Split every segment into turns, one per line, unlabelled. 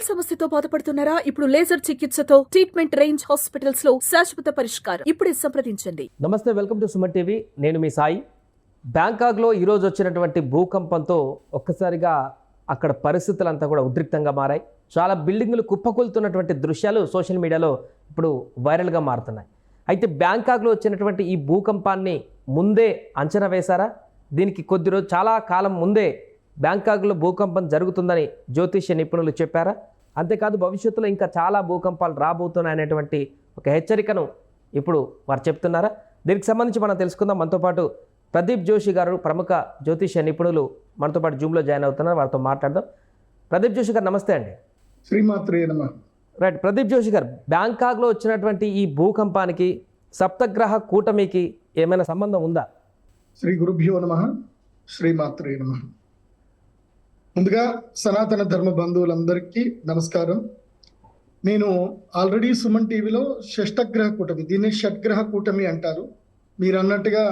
సమస్యతో బాధపడుతున్నారా? ఇప్పుడు లేజర్ చికిత్సతో ట్రీట్మెంట్ రేంజ్ హాస్పిటల్స్ లో శాశ్వత పరిష్కారం. ఇప్పుడే సంప్రదించండి.
నమస్తే, వెల్కమ్ టు సుమన్ టీవీ. నేను మీ సాయి. బ్యాంకాక్లో ఈరోజు వచ్చినటువంటి భూకంపంతో ఒక్కసారిగా అక్కడ పరిస్థితులంతా కూడా ఉద్రిక్తంగా మారాయి. చాలా బిల్డింగులు కుప్పకూలుతున్నటువంటి దృశ్యాలు సోషల్ మీడియాలో ఇప్పుడు వైరల్గా మారుతున్నాయి. అయితే బ్యాంకాక్లో వచ్చినటువంటి ఈ భూకంపాన్ని ముందే అంచనా వేశారా? దీనికి కొద్ది రోజు చాలా కాలం ముందే బ్యాంకాక్లో భూకంపం జరుగుతుందని జ్యోతిష్య నిపుణులు చెప్పారా? అంతేకాదు భవిష్యత్తులో ఇంకా చాలా భూకంపాలు రాబోతున్నాయనేటువంటి ఒక హెచ్చరికను ఇప్పుడు వారు చెప్తున్నారా? దీనికి సంబంధించి మనం తెలుసుకుందాం. మనతో పాటు ప్రదీప్ జోషి గారు, ప్రముఖ జ్యోతిష్య నిపుణులు మనతో పాటు జూమ్లో జాయిన్ అవుతున్నారు. వారితో మాట్లాడదాం. ప్రదీప్ జోషి గారు నమస్తే అండి.
శ్రీమాత్రే నమః.
రైట్, ప్రదీప్ జోషి గారు, బ్యాంకాక్లో వచ్చినటువంటి ఈ భూకంపానికి సప్తగ్రహ కూటమికి ఏమైనా సంబంధం ఉందా?
శ్రీ గురుభ్యో నమః. శ్రీమాత్రే నమః. ముందుగా సనాతన ధర్మ బంధువులందరికీ నమస్కారం. నేను ఆల్రెడీ సుమన్ టీవీలో షష్టగ్రహ కూటమి, దీన్ని షడ్గ్రహ కూటమి అంటారు. మీరు అన్నట్టుగా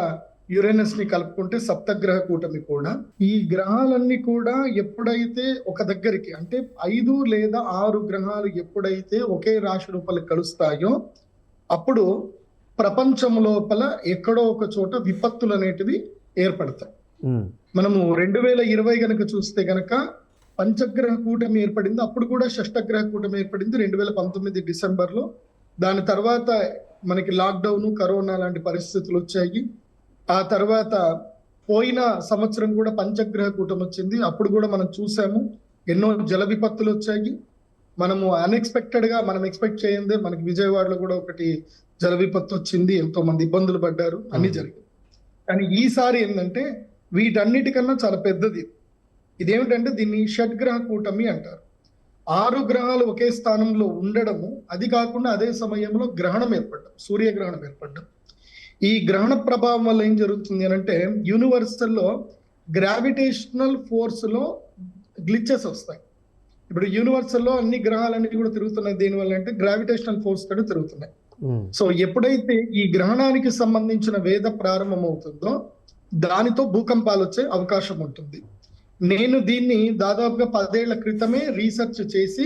యురేనస్ ని కలుపుకుంటే సప్తగ్రహ కూటమి కూడా. ఈ గ్రహాలన్నీ కూడా ఎప్పుడైతే ఒక దగ్గరికి, అంటే 5 లేదా 6 గ్రహాలు ఎప్పుడైతే ఒకే రాశి రూపాలు కలుస్తాయో అప్పుడు ప్రపంచం లోపల ఎక్కడో ఒక చోట విపత్తులు అనేటివి ఏర్పడతాయి. మనము 2020 గనక చూస్తే గనక పంచగ్రహ కూటమి ఏర్పడింది. అప్పుడు కూడా షష్టగ్రహ కూటమి ఏర్పడింది 2019 డిసెంబర్లో. దాని తర్వాత మనకి లాక్డౌన్, కరోనా లాంటి పరిస్థితులు వచ్చాయి. ఆ తర్వాత పోయిన సంవత్సరం కూడా పంచగ్రహ కూటమి వచ్చింది. అప్పుడు కూడా మనం చూసాము, ఎన్నో జల విపత్తులు వచ్చాయి. మనము అన్ఎక్స్పెక్టెడ్ గా మనం ఎక్స్పెక్ట్ చేయందే మనకి విజయవాడలో కూడా ఒకటి జల విపత్తు వచ్చింది, ఎంతో మంది ఇబ్బందులు పడ్డారు, అన్ని జరిగింది. కానీ ఈసారి ఏంటంటే వీటన్నిటికన్నా చాలా పెద్దది. ఇదేమిటంటే దీన్ని షడ్గ్రహ కూటమి అంటారు. 6 గ్రహాలు ఒకే స్థానంలో ఉండడము, అది కాకుండా అదే సమయంలో గ్రహణం ఏర్పడ్డం, సూర్యగ్రహణం ఏర్పడ్డం. ఈ గ్రహణ ప్రభావం వల్ల ఏం జరుగుతుంది అని అంటే యూనివర్సల్లో గ్రావిటేషనల్ ఫోర్స్ లో గ్లిచెస్ వస్తాయి. ఇప్పుడు యూనివర్సల్లో అన్ని గ్రహాలన్నీ కూడా తిరుగుతున్నాయి. దేనివల్ల అంటే గ్రావిటేషనల్ ఫోర్స్ తోటి తిరుగుతున్నాయి. సో ఎప్పుడైతే ఈ గ్రహణానికి సంబంధించిన వేద ప్రారంభం అవుతుందో దానితో భూకంపాలు వచ్చే అవకాశం ఉంటుంది. నేను దీన్ని దాదాపుగా 10 ఏళ్ల క్రితమే రీసెర్చ్ చేసి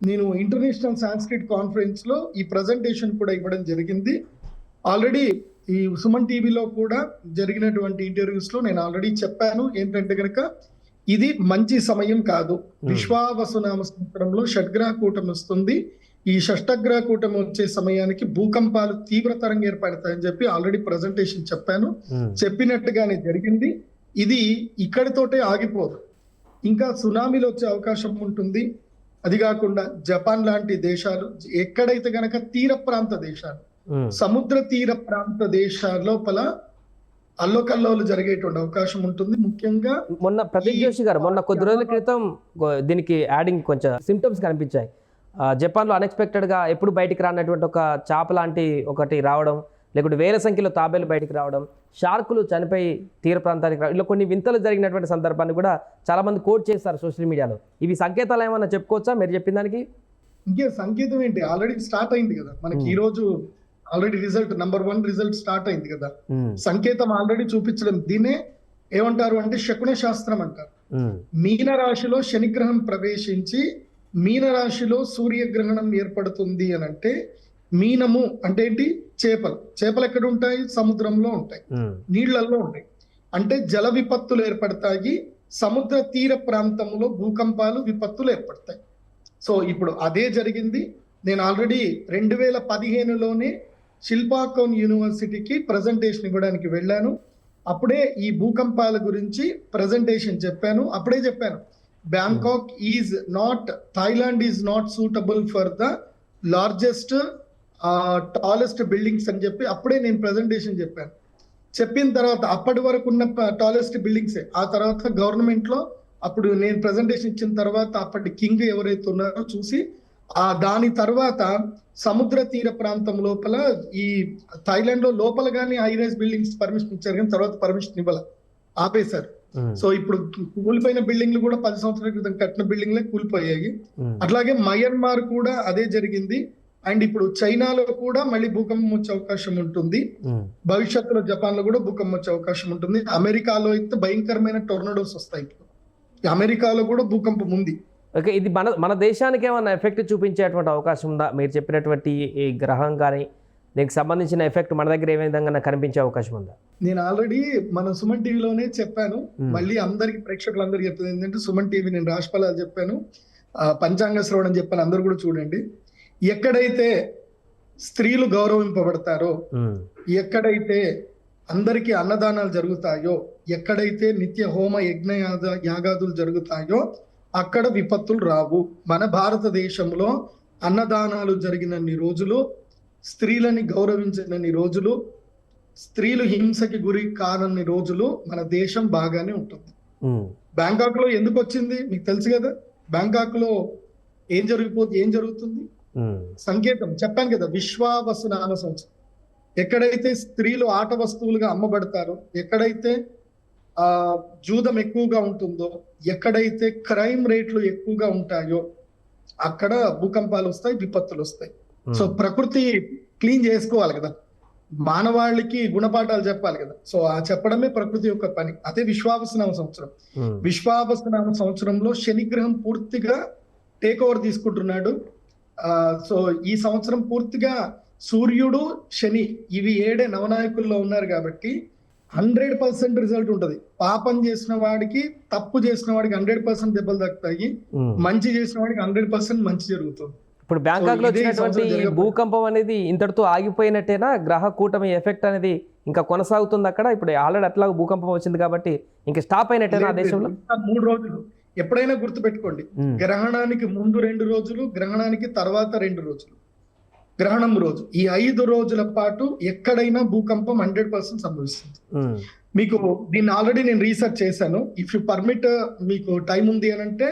నేను ఇంటర్నేషనల్ సాంస్క్రిట్ కాన్ఫరెన్స్ లో ఈ ప్రజెంటేషన్ కూడా ఇవ్వడం జరిగింది. ఆల్రెడీ ఈ సుమన్ టీవీలో కూడా జరిగినటువంటి ఇంటర్వ్యూస్ లో నేను ఆల్రెడీ చెప్పాను ఏంటంటే కనుక ఇది మంచి సమయం కాదు. విశ్వావసునామ సంవత్సరంలో షడ్గ్రహ కూటమి వస్తుంది. ఈ షష్టగ్రహ కూటమి వచ్చే సమయానికి భూకంపాలు తీవ్రతరంగా ఏర్పడతాయని చెప్పి ఆల్రెడీ ప్రజెంటేషన్ చెప్పాను. చెప్పినట్టుగానే జరిగింది. ఇది ఇక్కడితోటే ఆగిపోదు, ఇంకా సునామీలు వచ్చే అవకాశం ఉంటుంది. అది కాకుండా జపాన్ లాంటి దేశాలు, ఎక్కడైతే గనక తీర ప్రాంత దేశాలు, సముద్ర తీర ప్రాంత దేశాల లోపల అల్లోకల్లోలు జరిగేటువంటి అవకాశం ఉంటుంది. ముఖ్యంగా
మొన్న ప్రదీప్ జోషి గారు, మొన్న కొద్ది రోజుల క్రితం దీనికి యాడింగ్ కొంచెం సిమ్టమ్స్ కనిపించాయి. జపాన్లో అన్ఎక్స్పెక్టెడ్గా ఎప్పుడు బయటికి రానటువంటి ఒక చాప లాంటి ఒకటి రావడం, లేకుంటే వేల సంఖ్యలో తాబేలు బయటికి రావడం, షార్కులు చనిపోయి తీర ప్రాంతానికి రావడం, ఇలా కొన్ని వింతలు జరిగినటువంటి సందర్భాన్ని కూడా చాలా మంది కోట్ చేస్తారు సోషల్ మీడియాలో. ఇవి సంకేతాలు ఏమన్నా చెప్పుకోవచ్చా మీరు చెప్పిన దానికి?
ఇంకే సంకేతం ఏంటి, ఆల్రెడీ స్టార్ట్ అయింది కదా మనకి. ఈ రోజు already result number 1 result start అయింది కదా. సంకేతం ఆల్రెడీ చూపించడం. దీనే ఏమంటారు అంటే శకున శాస్త్రం అంటారు. మీన రాశిలో శనిగ్రహం ప్రవేశించి మీనరాశిలో సూర్యగ్రహణం ఏర్పడుతుంది అని అంటే, మీనము అంటే ఏంటి? చేపలు ఎక్కడ ఉంటాయి? సముద్రంలో ఉంటాయి, నీళ్లలో ఉంటాయి. అంటే జల విపత్తులు ఏర్పడతాయి. సముద్ర తీర ప్రాంతంలో భూకంపాలు, విపత్తులు ఏర్పడతాయి. సో ఇప్పుడు అదే జరిగింది. నేను ఆల్రెడీ 2015లోనే శిల్పాకోన్ యూనివర్సిటీకి ప్రజెంటేషన్ ఇవ్వడానికి వెళ్ళాను. అప్పుడే ఈ భూకంపాల గురించి ప్రజెంటేషన్ చెప్పాను. అప్పుడే చెప్పాను, Bangkok is not, Thailand is not suitable for the largest, tallest buildings అని చెప్పి అప్పుడే నేను ప్రెజెంటేషన్ చెప్పాను. చెప్పిన తర్వాత అప్పటి వరకు ఉన్న టాలెస్ట్ బిల్డింగ్సే. ఆ తర్వాత గవర్నమెంట్ లో అప్పుడు నేను ప్రెజెంటేషన్ ఇచ్చిన తర్వాత అప్పటి కింగ్ ఎవరైతే ఉన్నారో చూసి దాని తర్వాత సముద్ర తీర ప్రాంతం లోపల ఈ థాయిలాండ్ లో లోపల కానీ హై రైజ్ బిల్డింగ్స్ పర్మిషన్ ఇచ్చారు, కానీ తర్వాత పర్మిషన్ ఇవ్వాల, ఆపేశారు. సో ఇప్పుడు కూలిపోయిన బిల్డింగ్లు కూడా 10 సంవత్సరాల క్రితం కట్టిన బిల్డింగ్లే కూలిపోయాయి. అట్లాగే మయన్మార్ కూడా అదే జరిగింది. అండ్ ఇప్పుడు చైనాలో కూడా మళ్ళీ భూకంపం వచ్చే అవకాశం ఉంటుంది. భవిష్యత్తులో జపాన్ లో కూడా భూకంపం వచ్చే అవకాశం ఉంటుంది. అమెరికాలో అయితే భయంకరమైన టోర్నడోస్ వస్తాయి. ఇప్పుడు అమెరికాలో కూడా భూకంపం ఉంది.
ఓకే, ఇది మన దేశానికి ఏమైనా ఎఫెక్ట్ చూపించేటువంటి అవకాశం ఉందా? మీరు చెప్పినటువంటి ఈ గ్రహం కానీ దీనికి సంబంధించిన ఎఫెక్ట్ మన దగ్గర ఏ విధంగా కనిపించే అవకాశం ఉందా?
నేను ఆల్రెడీ మన సుమన్ టీవీలోనే చెప్పాను. మళ్ళీ అందరికి ప్రేక్షకులందరికీ చెప్తుంది ఏంటంటే, సుమన్ టీవీ నేను రాశిఫలాలు చెప్పాను, పంచాంగ శ్రవణం చెప్పాను, అందరూ కూడా చూడండి. ఎక్కడైతే స్త్రీలు గౌరవింపబడతారో, ఎక్కడైతే అందరికీ అన్నదానాలు జరుగుతాయో, ఎక్కడైతే నిత్య హోమ యజ్ఞ యాగాదులు జరుగుతాయో అక్కడ విపత్తులు రావు. మన భారతదేశంలో అన్నదానాలు జరిగినన్ని రోజులు, స్త్రీలని గౌరవించినన్ని రోజులు, స్త్రీలు హింసకి గురి కానన్ని రోజులు మన దేశం బాగానే ఉంటుంది. బ్యాంకాక్ లో ఎందుకు వచ్చింది మీకు తెలుసు కదా. బ్యాంకాక్ లో ఏం జరుగుతుంది సంకేతం చెప్పాను కదా, విశ్వావసునామ సంవత్సరం. ఎక్కడైతే స్త్రీలు ఆట వస్తువులుగా అమ్మబడతారో, ఎక్కడైతే జూదం ఎక్కువగా ఉంటుందో, ఎక్కడైతే క్రైమ్ రేట్లు ఎక్కువగా ఉంటాయో అక్కడ భూకంపాలు వస్తాయి, విపత్తులు వస్తాయి. సో ప్రకృతి క్లీన్ చేసుకోవాలి కదా, మానవాళికి గుణపాఠాలు చెప్పాలి కదా. సో ఆ చెప్పడమే ప్రకృతి యొక్క పని. అదే విశ్వావసునామ సంవత్సరం. విశ్వావసునామ సంవత్సరంలో శనిగ్రహం పూర్తిగా టేక్ ఓవర్ తీసుకుంటున్నాడు. సో ఈ సంవత్సరం పూర్తిగా సూర్యుడు, శని ఇవి 7 నవనాయకుల్లో ఉన్నారు కాబట్టి 100% రిజల్ట్ ఉంటది. పాపం చేసిన వాడికి, తప్పు చేసిన వాడికి 100% దెబ్బలు దక్కుతాయి, మంచి చేసిన వాడికి 100% మంచి జరుగుతుంది.
ఇప్పుడు బ్యాంకాక్ లో వచ్చినటువంటి భూకంపం అనేది ఇంతటితో ఆగిపోయినట్టేనా? గ్రహ కూటమి ఎఫెక్ట్ అనేది ఇంకా కొనసాగుతుంది అక్కడ? ఇప్పుడు ఆల్రెడీ అట్లా భూకంపం వచ్చింది కాబట్టి ఇంకా స్టాప్ అయినట్టేనా ఆ దేశంలో?
3 రోజులు ఎప్పుడైనా గుర్తుపెట్టుకోండి, గ్రహణానికి ముందు 2 రోజులు, గ్రహణానికి తర్వాత 2 రోజులు, గ్రహణం రోజు, ఈ 5 రోజుల పాటు ఎక్కడైనా భూకంపం 100% సంభవిస్తుంది. మీకు దీన్ని ఆల్రెడీ నేను రీసెర్చ్ చేశాను. ఇఫ్ యు పర్మిట్, మీకు టైం ఉంది అని అంటే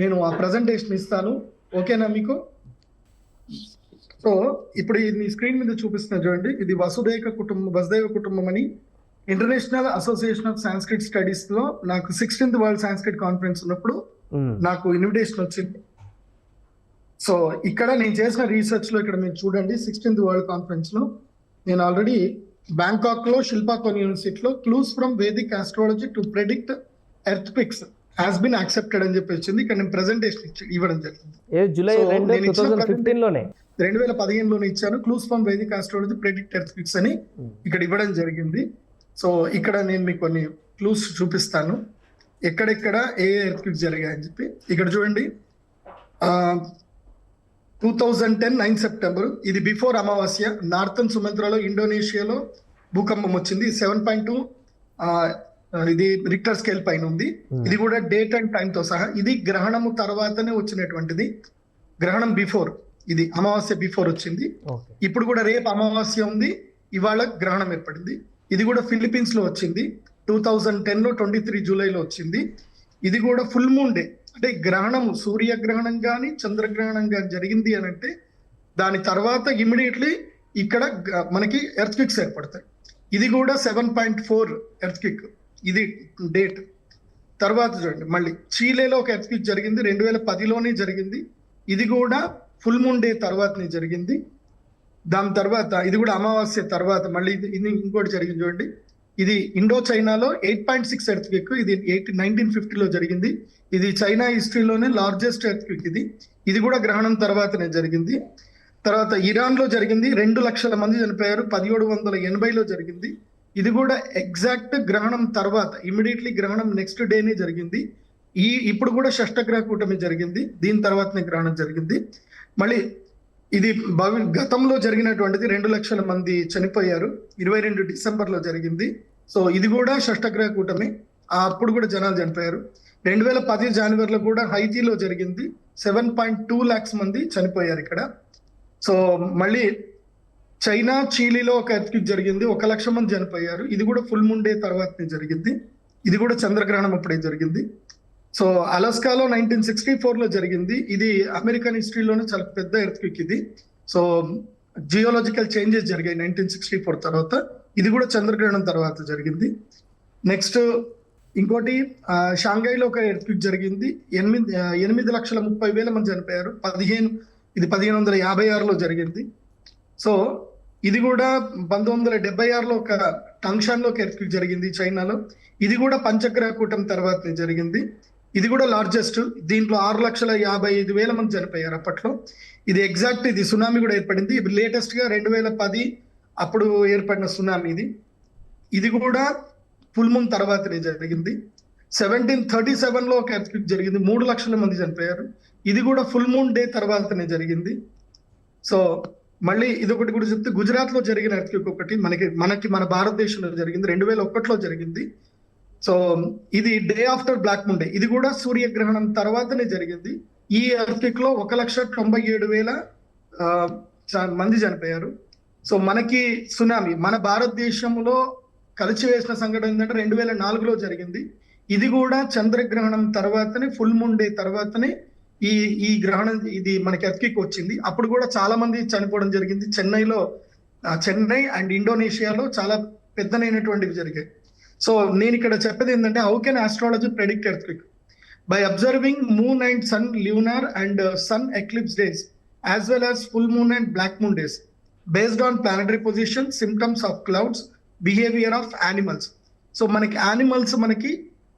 నేను ఆ ప్రజెంటేషన్ ఇస్తాను, ఓకేనా మీకు? సో ఇప్పుడు ఇది స్క్రీన్ మీద చూపిస్తున్నా చూడండి. ఇది వసుదైవ కుటుంబం అని international association of Sanskrit studies లో నాకు 16th వరల్డ్ సాంస్క్రిట్ కాన్ఫరెన్స్ ఉన్నప్పుడు నాకు ఇన్విటేషన్ వచ్చింది. సో ఇక్కడ నేను చేసిన రీసెర్చ్ లో ఇక్కడ మీరు చూడండి, 16th వరల్డ్ కాన్ఫరెన్స్ లో నేను ఆల్రెడీ బ్యాంకాక్ లో శిల్పాకోన్ యూనివర్సిటీలో clues from Vedic astrology to predict earthquakes has been accepted అని చెప్పి వచ్చింది. ఇక్కడ నేను ప్రెజెంటేషన్ ఇవ్వడం జరిగింది.
జూలై
2015లోనే ఇచ్చాను. Clues from Vedic astrology predict earthquakes అని ఇక్కడ ఇవ్వడం జరిగింది. సో ఇక్కడ నేను మీకు కొన్ని క్లూస్ చూపిస్తాను, ఎక్కడెక్కడ ఏ ఎర్త్ పిక్స్ జరిగాయని చెప్పి. ఇక్కడ చూడండి, 2010 9 సెప్టెంబర్, ఇది బిఫోర్ అమావాస్య, నార్థన్ సుమంత్రాలో ఇండోనేషియాలో భూకంపం వచ్చింది. 7.2 ఇది రిక్టర్ స్కేల్ పైన ఉంది. ఇది కూడా డేట్ అండ్ టైం తో సహా. ఇది గ్రహణము తర్వాతనే వచ్చినటువంటిది, గ్రహణం బిఫోర్, ఇది అమావాస్య బిఫోర్ వచ్చింది. ఇప్పుడు కూడా రేపు అమావాస్య ఉంది, ఇవాళ గ్రహణం ఏర్పడింది. ఇది కూడా ఫిలిప్పీన్స్ లో వచ్చింది, 2010 లో 23 జూలైలో వచ్చింది. ఇది కూడా ఫుల్ మూన్ డే, అంటే గ్రహణం, సూర్యగ్రహణం కానీ చంద్రగ్రహణం కానీ జరిగింది అని అంటే దాని తర్వాత ఇమ్మీడియట్లీ ఇక్కడ మనకి ఎర్త్ క్విక్స్ ఏర్పడతాయి. ఇది కూడా 7.4 ఎర్త్ క్విక్, ఇది డేట్. తర్వాత చూడండి, మళ్ళీ చీలేలో ఒక ఎర్త్ క్విక్ జరిగింది, 2010లోనే జరిగింది. ఇది కూడా ఫుల్ మూన్ డే తర్వాతనే జరిగింది. దాని తర్వాత ఇది కూడా అమావాస్య తర్వాత మళ్ళీ ఇది ఇంకోటి జరిగింది చూడండి. ఇది ఇండో చైనాలో 8.6 ఎర్త్ క్విక్, ఇది 1950లో జరిగింది. ఇది చైనా హిస్టరీలోనే లార్జెస్ట్ ఎర్త్ క్విక్ ఇది. ఇది కూడా గ్రహణం తర్వాతనే జరిగింది. తర్వాత ఇరాన్ లో జరిగింది, 2 లక్షల మంది చనిపోయారు, 1780లో జరిగింది. ఇది కూడా ఎగ్జాక్ట్ గ్రహణం తర్వాత, ఇమీడియట్లీ గ్రహణం నెక్స్ట్ డేనే జరిగింది. ఇప్పుడు కూడా షష్టగ్రహ కూటమి జరిగింది, దీని తర్వాతనే గ్రహణం జరిగింది. మళ్ళీ ఇది గతంలో జరిగినటువంటిది, 2 లక్షల మంది చనిపోయారు, 22 డిసెంబర్లో జరిగింది. సో ఇది కూడా షష్టగ్రహ కూటమి, అప్పుడు కూడా జనాలు చనిపోయారు. 2010 జనవరిలో కూడా హైతీలో జరిగింది, 7.2 lakhs మంది చనిపోయారు ఇక్కడ. సో మళ్ళీ చైనా చీలీలో ఒక ఎర్త్క్వేక్ జరిగింది, 1 లక్ష మంది చనిపోయారు. ఇది కూడా ఫుల్ మూన్ డే తర్వాతనే జరిగింది. ఇది కూడా చంద్రగ్రహణం అప్పుడే జరిగింది. సో అలాస్కాలో 1964లో జరిగింది. ఇది అమెరికన్ హిస్టరీలోనే చాలా పెద్ద ఎర్త్క్వేక్ ఇది. సో జియోలాజికల్ చేంజెస్ జరిగాయి 1964 తర్వాత. ఇది కూడా చంద్రగ్రహణం తర్వాత జరిగింది. నెక్స్ట్ ఇంకోటి షాంఘైలో ఒక ఎర్త్క్వేక్ జరిగింది, 8,30,30,000 మంది చనిపోయారు. ఇది 1556లో జరిగింది. సో ఇది కూడా 1976లో ఒక టంగ్షాన్లో ఒక ఎర్త్క్వేక్ జరిగింది చైనాలో. ఇది కూడా పంచగ్రహ కూటమి తర్వాతనే జరిగింది. ఇది కూడా లార్జెస్ట్. దీంట్లో 6,55,000 మంది చనిపోయారు అప్పట్లో. ఇది ఎగ్జాక్ట్, ఇది సునామీ కూడా ఏర్పడింది. ఇది లేటెస్ట్ గా 2010 అప్పుడు ఏర్పడిన సునామీ ఇది. ఇది కూడా ఫుల్ మూన్ తర్వాతనే జరిగింది. 1737లో ఒక ఎర్త్క్వేక్ జరిగింది, 3 లక్షల మంది చనిపోయారు. ఇది కూడా ఫుల్ మూన్ డే తర్వాతనే జరిగింది. సో మళ్ళీ ఇదొకటి కూడా చెప్తే, గుజరాత్ లో జరిగిన ఎర్త్క్వేక్ ఒకటి మన భారతదేశంలో జరిగింది, 2001లో జరిగింది. సో ఇది day after black moon day. ఇది కూడా సూర్యగ్రహణం తర్వాతనే జరిగింది. ఈ ఎర్త్క్వేక్ లో 1,97,000 మంది చనిపోయారు. సో మనకి సునామీ మన భారతదేశంలో కలిచివేసిన సంఘటన ఏంటంటే 2004లో జరిగింది. ఇది కూడా చంద్రగ్రహణం తర్వాతనే, ఫుల్ మూన్ డే తర్వాతనే ఈ గ్రహణం, ఇది మనకి ఎర్త్క్వేక్ వచ్చింది. అప్పుడు కూడా చాలా మంది చనిపోవడం జరిగింది. చెన్నై అండ్ ఇండోనేషియాలో చాలా పెద్దనైనటువంటివి జరిగాయి. సో నేను ఇక్కడ చెప్పేది ఏంటంటే, how can astrology predict earthquake? By observing moon and sun lunar and sun eclipse days as well as full moon and black moon days based on planetary position, symptoms of clouds, behaviour of animals. So మనకి animals మనకి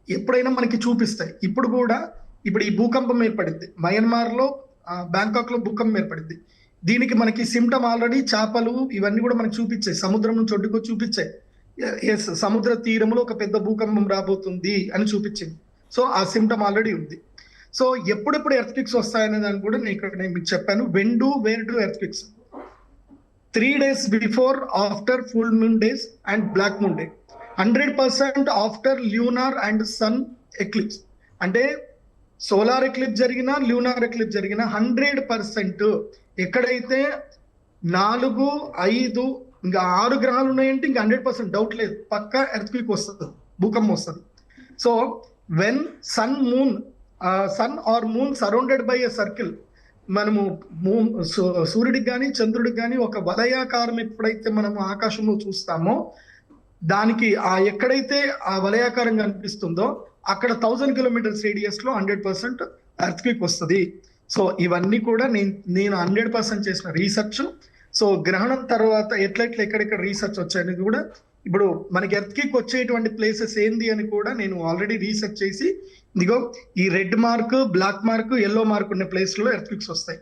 ఎప్పుడైనా మనకి చూపిస్తాయి. ఇప్పుడు ఈ భూకంపం ఏర్పడింది మయన్మార్లో, Bangkok లో భూకంపం ఏర్పడింది. దీనికి మనకి సిమ్టమ్ ఆల్రెడీ చేపలు ఇవన్నీ కూడా మనకి చూపించాయి, సముద్రం నుంచి ఒడ్డుకొచ్చి చూపించాయి. ఎస్, సముద్ర తీరంలో ఒక పెద్ద భూకంపం రాబోతుంది అని చూపించింది. సో ఆ సిమ్టమ్ ఆల్రెడీ ఉంది. సో ఎప్పుడెప్పుడు ఎర్త్క్వేక్స్ వస్తాయనే దాన్ని కూడా నేను మీకు చెప్పాను. Where do earthquakes? 3 days before, after full moon days and black moon day. 100% after lunar and sun eclipse. అంటే సోలార్ ఎక్లిప్స్ జరిగినా, ల్యూనార్ ఎక్లిప్స్ జరిగినా 100% ఎక్కడైతే 4, 5 ఇంకా 6 గ్రహాలు ఉన్నాయంటే ఇంకా 100% డౌట్ లేదు, పక్కా ఎర్త్క్వేక్ వస్తుంది, భూకంపం వస్తుంది. So when sun or moon surrounded by a circle, మనము సూర్యుడికి కానీ చంద్రుడికి కానీ ఒక వలయాకారం ఎప్పుడైతే మనము ఆకాశంలో చూస్తామో, దానికి ఎక్కడైతే ఆ వలయాకారం కనిపిస్తుందో అక్కడ 1000 కిలోమీటర్స్ రేడియస్ లో 100% ఎర్త్క్వేక్ వస్తుంది. సో ఇవన్నీ కూడా నేను 100% చేసిన రీసెర్చ్. సో గ్రహణం తర్వాత ఎక్కడెక్కడ రీసెర్చ్ వచ్చాయనేది కూడా, ఇప్పుడు మనకి ఎర్త్క్వేక్ వచ్చేటువంటి ప్లేసెస్ ఏంది అని కూడా నేను ఆల్రెడీ రీసెర్చ్ చేసి, ఇదిగో ఈ red mark, black mark, yellow mark ఉన్న ప్లేస్లో ఎర్త్క్వేక్స్ వస్తాయి.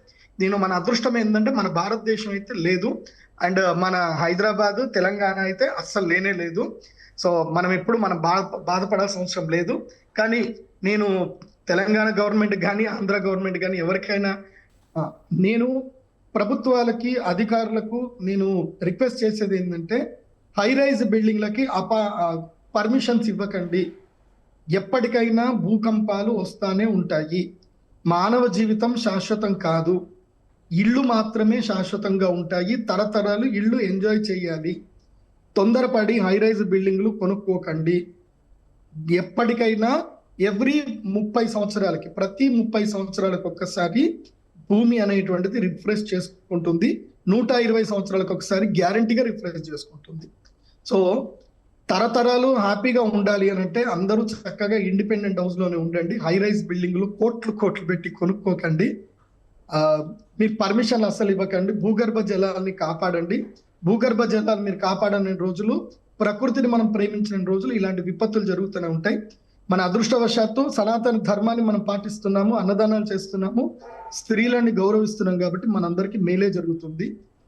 మన అదృష్టం ఏంటంటే మన భారతదేశం అయితే లేదు, అండ్ మన హైదరాబాద్, తెలంగాణ అయితే అస్సలు లేనే లేదు. సో మనం బాధపడాల్సిన అవసరం లేదు. కానీ నేను తెలంగాణ గవర్నమెంట్ కానీ, ఆంధ్ర గవర్నమెంట్ కానీ, ఎవరికైనా నేను ప్రభుత్వాలకి, అధికారులకు నేను రిక్వెస్ట్ చేసేది ఏంటంటే, హై రైజ్ బిల్డింగ్లకి పర్మిషన్స్ ఇవ్వకండి. ఎప్పటికైనా భూకంపాలు వస్తానే ఉంటాయి. మానవ జీవితం శాశ్వతం కాదు, ఇళ్ళు మాత్రమే శాశ్వతంగా ఉంటాయి. తరతరాలు ఇళ్ళు ఎంజాయ్ చేయాలి. తొందరపడి హై రైజ్ బిల్డింగ్లు కొనుక్కోకండి. ఎప్పటికైనా ఎవ్రీ 30 సంవత్సరాలకి, ప్రతి 30 సంవత్సరాలకు ఒక్కసారి భూమి అనేటువంటిది రిఫ్రెష్ చేసుకుంటుంది. 120 సంవత్సరాలకు ఒకసారి గ్యారంటీగా రిఫ్రెష్ చేసుకుంటుంది. సో తరతరాలు హ్యాపీగా ఉండాలి అని అంటే అందరూ చక్కగా ఇండిపెండెంట్ హౌస్ లోనే ఉండండి. హై రైజ్ బిల్డింగ్లు కోట్లు పెట్టి కొనుక్కోకండి. మీరు పర్మిషన్లు అస్సలు ఇవ్వకండి. భూగర్భ జలాల్ని కాపాడండి. భూగర్భ జలాలు మీరు కాపాడని రోజులు, ప్రకృతిని మనం ప్రేమించిన రోజులు ఇలాంటి విపత్తులు జరుగుతూనే ఉంటాయి. మన అదృష్టవశాత్తు సనాతన ధర్మాన్ని మనం పాటిస్తున్నాము, అన్నదానాలు చేస్తున్నాము, స్త్రీలని గౌరవిస్తున్నాం కాబట్టి మనందరికీ మేలే జరుగుతుంది.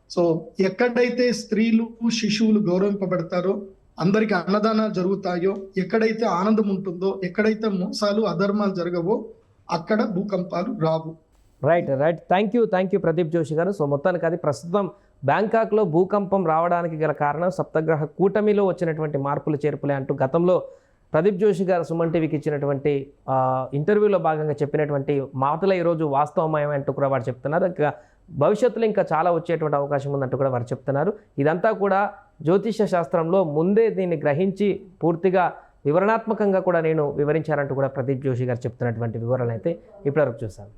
సో ఎక్కడైతే స్త్రీలు, శిశువులు గౌరవింపబడతారో, అందరికి అన్నదానాలు జరుగుతాయో, ఎక్కడైతే ఆనందం ఉంటుందో, ఎక్కడైతే మోసాలు, అధర్మాలు జరగవో అక్కడ భూకంపాలు రావు.
Right. Thank you Pradeep Joshi గారు. సో మొత్తానికి అది ప్రస్తుతం బ్యాంకాక్లో భూకంపం రావడానికి గల కారణం సప్తగ్రహ కూటమిలో వచ్చినటువంటి మార్పులు చేర్పులే అంటూ గతంలో ప్రదీప్ జోషి గారు సుమన్ టీవీకి ఇచ్చినటువంటి ఇంటర్వ్యూలో భాగంగా చెప్పినటువంటి మాటలు ఈరోజు వాస్తవమయం అంటూ కూడా వారు చెప్తున్నారు. భవిష్యత్తులో ఇంకా చాలా వచ్చేటువంటి అవకాశం ఉందంటూ కూడా వారు చెప్తున్నారు. ఇదంతా కూడా జ్యోతిష శాస్త్రంలో ముందే దీన్ని గ్రహించి పూర్తిగా వివరణాత్మకంగా కూడా నేను వివరించారంటూ కూడా ప్రదీప్ జోషి గారు చెప్తున్నటువంటి వివరాలు అయితే ఇప్పటివరకు చూసాను.